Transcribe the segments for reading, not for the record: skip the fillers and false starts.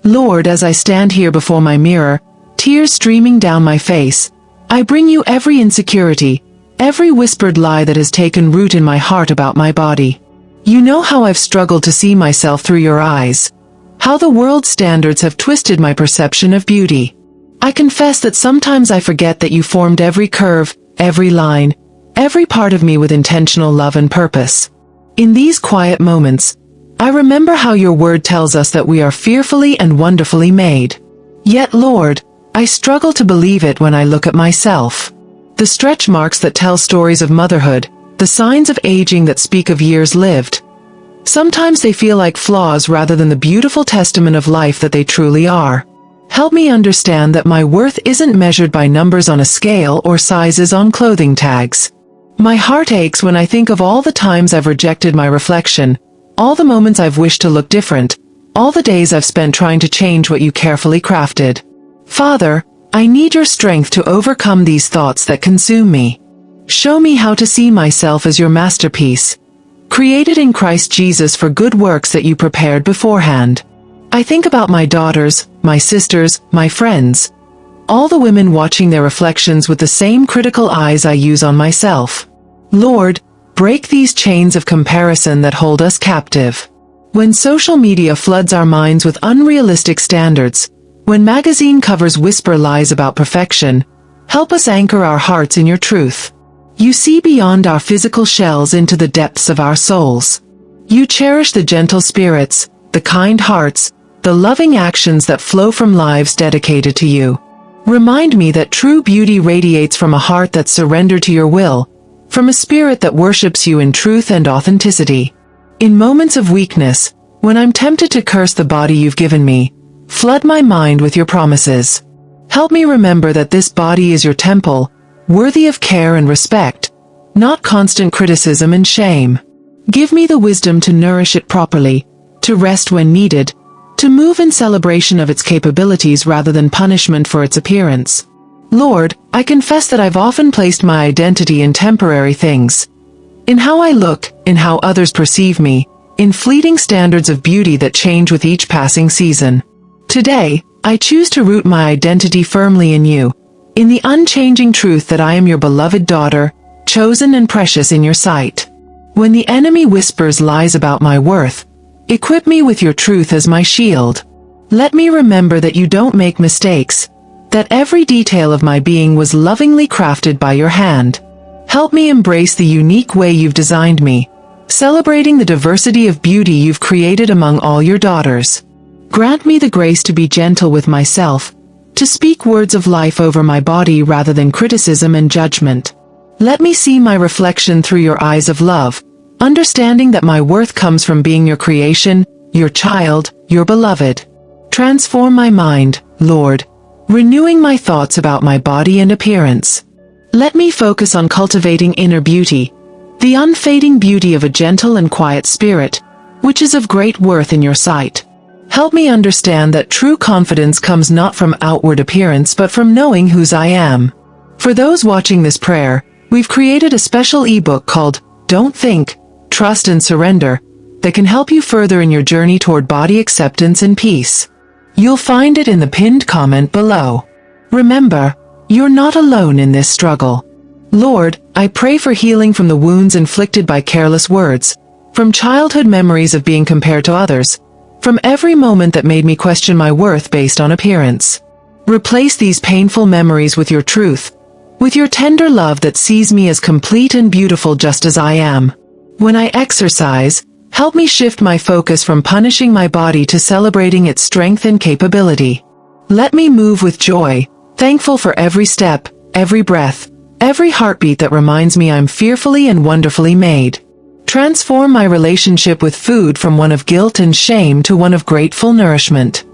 Lord, as I stand here before my mirror, tears streaming down my face, I bring you every insecurity, every whispered lie that has taken root in my heart about my body. You know how I've struggled to see myself through your eyes, how the world's standards have twisted my perception of beauty. I confess that sometimes I forget that you formed every curve, every line, every part of me with intentional love and purpose. In these quiet moments, I remember how your word tells us that we are fearfully and wonderfully made. Yet, Lord, I struggle to believe it when I look at myself. The stretch marks that tell stories of motherhood, the signs of aging that speak of years lived. Sometimes they feel like flaws rather than the beautiful testament of life that they truly are. Help me understand that my worth isn't measured by numbers on a scale or sizes on clothing tags. My heart aches when I think of all the times I've rejected my reflection, all the moments I've wished to look different, all the days I've spent trying to change what you carefully crafted. Father, I need your strength to overcome these thoughts that consume me. Show me how to see myself as your masterpiece, created in Christ Jesus for good works that you prepared beforehand. I think about my daughters, my sisters, my friends, all the women watching their reflections with the same critical eyes I use on myself. Lord, break these chains of comparison that hold us captive. When social media floods our minds with unrealistic standards, when magazine covers whisper lies about perfection, help us anchor our hearts in your truth. You see beyond our physical shells into the depths of our souls. You cherish the gentle spirits, the kind hearts, the loving actions that flow from lives dedicated to you. Remind me that true beauty radiates from a heart that's surrendered to your will, from a spirit that worships you in truth and authenticity. In moments of weakness, when I'm tempted to curse the body you've given me, flood my mind with your promises. Help me remember that this body is your temple, worthy of care and respect, not constant criticism and shame. Give me the wisdom to nourish it properly, to rest when needed, to move in celebration of its capabilities rather than punishment for its appearance. Lord, I confess that I've often placed my identity in temporary things, in how I look, in how others perceive me, in fleeting standards of beauty that change with each passing season. Today, I choose to root my identity firmly in you, in the unchanging truth that I am your beloved daughter, chosen and precious in your sight. When the enemy whispers lies about my worth, equip me with your truth as my shield. Let me remember that you don't make mistakes, that every detail of my being was lovingly crafted by your hand. Help me embrace the unique way you've designed me, celebrating the diversity of beauty you've created among all your daughters. Grant me the grace to be gentle with myself, to speak words of life over my body rather than criticism and judgment. Let me see my reflection through your eyes of love, understanding that my worth comes from being your creation, your child, your beloved. Transform my mind, Lord, renewing my thoughts about my body and appearance. Let me focus on cultivating inner beauty, the unfading beauty of a gentle and quiet spirit, which is of great worth in your sight. Help me understand that true confidence comes not from outward appearance but from knowing whose I am. For those watching this prayer, we've created a special ebook called Don't Think, Trust and Surrender that can help you further in your journey toward body acceptance and peace. You'll find it in the pinned comment below. Remember, you're not alone in this struggle. Lord, I pray for healing from the wounds inflicted by careless words, from childhood memories of being compared to others, from every moment that made me question my worth based on appearance. Replace these painful memories with your truth, with your tender love that sees me as complete and beautiful just as I am. When I exercise, help me shift my focus from punishing my body to celebrating its strength and capability. Let me move with joy, thankful for every step, every breath, every heartbeat that reminds me I'm fearfully and wonderfully made. Transform my relationship with food from one of guilt and shame to one of grateful nourishment.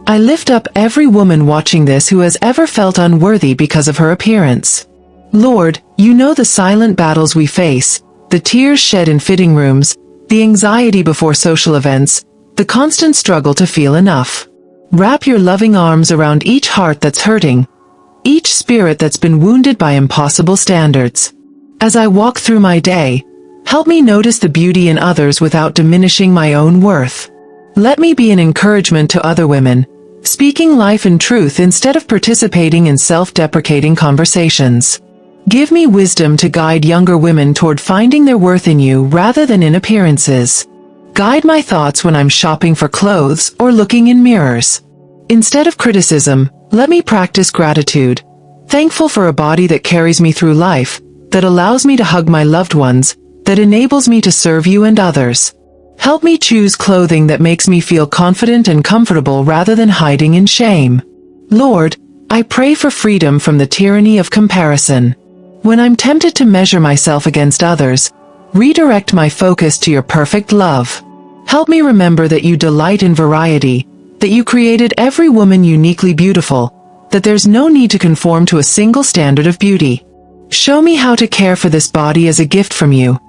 I lift up every woman watching this who has ever felt unworthy because of her appearance. Lord, you know the silent battles we face, the tears shed in fitting rooms, the anxiety before social events, the constant struggle to feel enough. Wrap your loving arms around each heart that's hurting, each spirit that's been wounded by impossible standards. As I walk through my day, help me notice the beauty in others without diminishing my own worth. Let me be an encouragement to other women, speaking life and truth instead of participating in self-deprecating conversations. Give me wisdom to guide younger women toward finding their worth in you rather than in appearances. Guide my thoughts when I'm shopping for clothes or looking in mirrors. Instead of criticism, let me practice gratitude, thankful for a body that carries me through life, that allows me to hug my loved ones, that enables me to serve you and others. Help me choose clothing that makes me feel confident and comfortable rather than hiding in shame. Lord, I pray for freedom from the tyranny of comparison. When I'm tempted to measure myself against others, redirect my focus to your perfect love. Help me remember that you delight in variety, that you created every woman uniquely beautiful, that there's no need to conform to a single standard of beauty. Show me how to care for this body as a gift from you,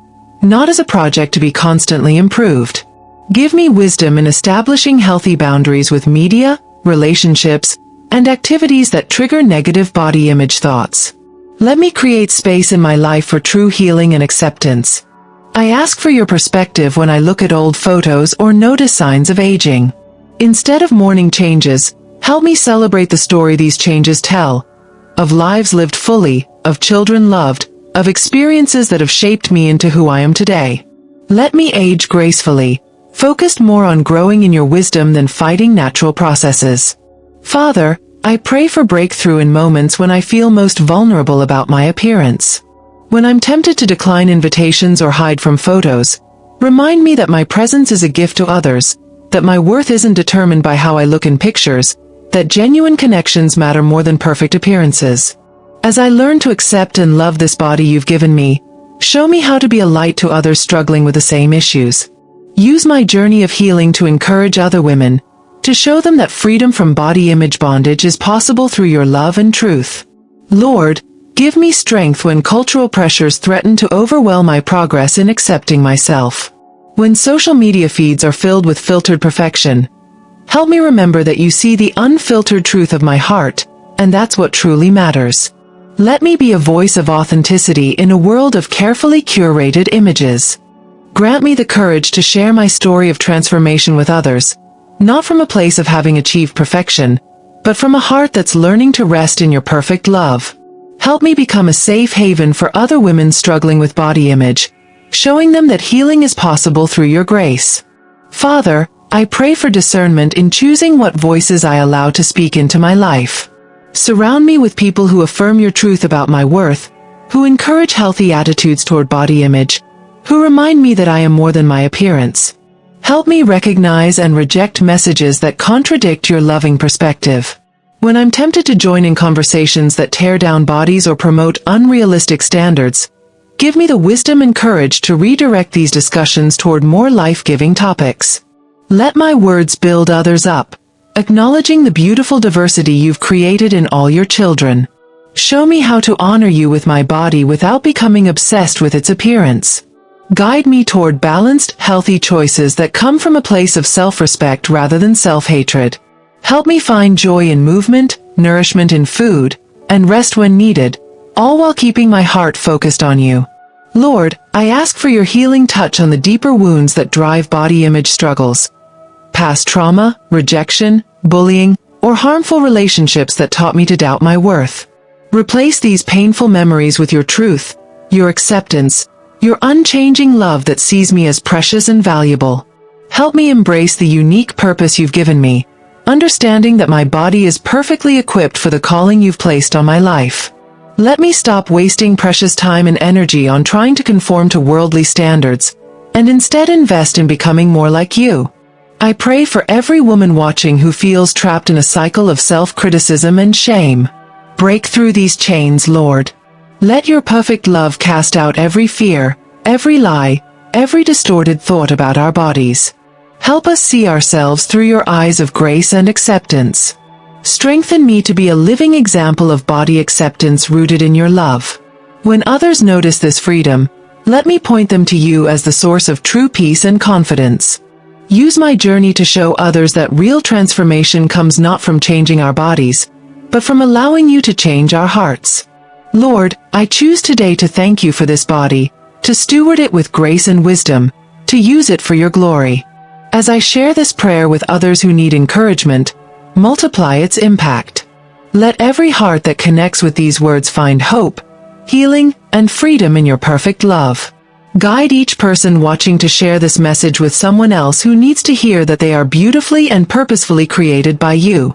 not as a project to be constantly improved. Give me wisdom in establishing healthy boundaries with media, relationships, and activities that trigger negative body image thoughts. Let me create space in my life for true healing and acceptance. I ask for your perspective when I look at old photos or notice signs of aging. Instead of mourning changes, help me celebrate the story these changes tell, of lives lived fully, of children loved, of experiences that have shaped me into who I am today. Let me age gracefully, focused more on growing in your wisdom than fighting natural processes. Father, I pray for breakthrough in moments when I feel most vulnerable about my appearance. When I'm tempted to decline invitations or hide from photos, remind me that my presence is a gift to others, that my worth isn't determined by how I look in pictures, that genuine connections matter more than perfect appearances. As I learn to accept and love this body you've given me, show me how to be a light to others struggling with the same issues. Use my journey of healing to encourage other women, to show them that freedom from body image bondage is possible through your love and truth. Lord, give me strength when cultural pressures threaten to overwhelm my progress in accepting myself. When social media feeds are filled with filtered perfection, help me remember that you see the unfiltered truth of my heart, and that's what truly matters. Let me be a voice of authenticity in a world of carefully curated images. Grant me the courage to share my story of transformation with others, not from a place of having achieved perfection, but from a heart that's learning to rest in your perfect love. Help me become a safe haven for other women struggling with body image, showing them that healing is possible through your grace. Father, I pray for discernment in choosing what voices I allow to speak into my life. Surround me with people who affirm your truth about my worth, who encourage healthy attitudes toward body image, who remind me that I am more than my appearance. Help me recognize and reject messages that contradict your loving perspective. When I'm tempted to join in conversations that tear down bodies or promote unrealistic standards, give me the wisdom and courage to redirect these discussions toward more life-giving topics. Let my words build others up, acknowledging the beautiful diversity you've created in all your children. Show me how to honor you with my body without becoming obsessed with its appearance. Guide me toward balanced, healthy choices that come from a place of self-respect rather than self-hatred. Help me find joy in movement, nourishment in food, and rest when needed, all while keeping my heart focused on you. Lord, I ask for your healing touch on the deeper wounds that drive body image struggles. Past trauma, rejection, bullying, or harmful relationships that taught me to doubt my worth. Replace these painful memories with your truth, your acceptance, your unchanging love that sees me as precious and valuable. Help me embrace the unique purpose you've given me, understanding that my body is perfectly equipped for the calling you've placed on my life. Let me stop wasting precious time and energy on trying to conform to worldly standards, and instead invest in becoming more like you. I pray for every woman watching who feels trapped in a cycle of self-criticism and shame. Break through these chains, Lord. Let your perfect love cast out every fear, every lie, every distorted thought about our bodies. Help us see ourselves through your eyes of grace and acceptance. Strengthen me to be a living example of body acceptance rooted in your love. When others notice this freedom, let me point them to you as the source of true peace and confidence. Use my journey to show others that real transformation comes not from changing our bodies, but from allowing you to change our hearts. Lord, I choose today to thank you for this body, to steward it with grace and wisdom, to use it for your glory. As I share this prayer with others who need encouragement, Multiply its impact. Let every heart that connects with these words find hope, healing, and freedom in your perfect love. Guide each person watching to share this message with someone else who needs to hear that they are beautifully and purposefully created by you.